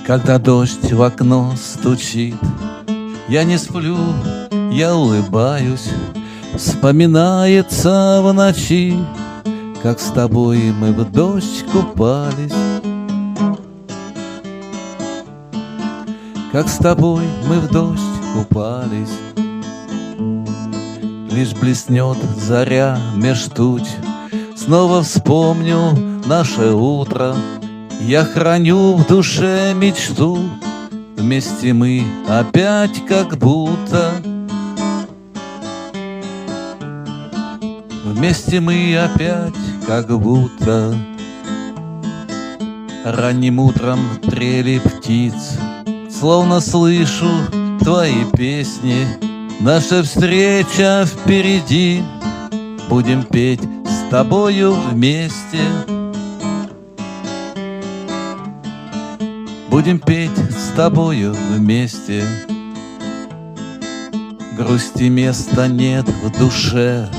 Когда дождь в окно стучит, я не сплю, я улыбаюсь. Вспоминается в ночи, как с тобой мы в дождь купались, как с тобой мы в дождь купались. Лишь блеснет заря меж туч, снова вспомню наше утро. Я храню в душе мечту, вместе мы опять как будто. Вместе мы опять как будто. Ранним утром трели птиц, словно слышу твои песни. Наша встреча впереди, будем петь с тобою вместе. Будем петь с тобою вместе. Грусти места нет в душе,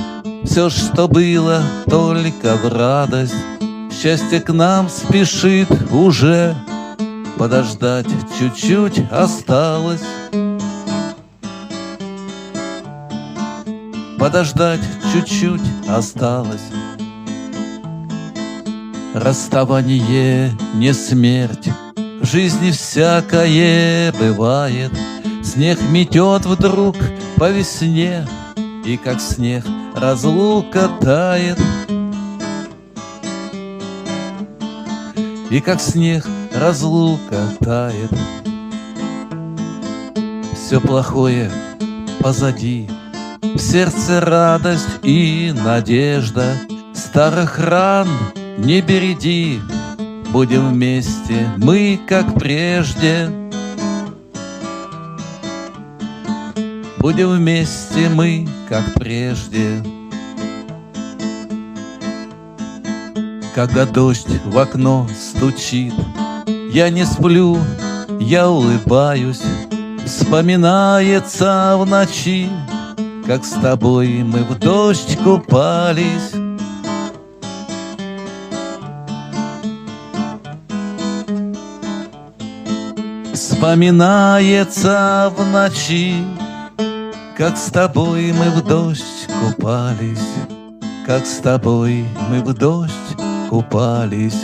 все, что было, только в радость. Счастье к нам спешит уже, подождать чуть-чуть осталось. Подождать чуть-чуть осталось. Расставание не смерть, в жизни всякое бывает. Снег метет вдруг по весне, и как снег разлука тает. И как снег разлука тает. Все плохое позади, в сердце радость и надежда. Старых ран не береди, будем вместе мы, как прежде. Будем вместе мы, как прежде. Когда дождь в окно стучит, я не сплю, я улыбаюсь. Вспоминается в ночи, как с тобой мы в дождь купались. Вспоминается в ночи, как с тобой мы в дождь купались, как с тобой мы в дождь купались.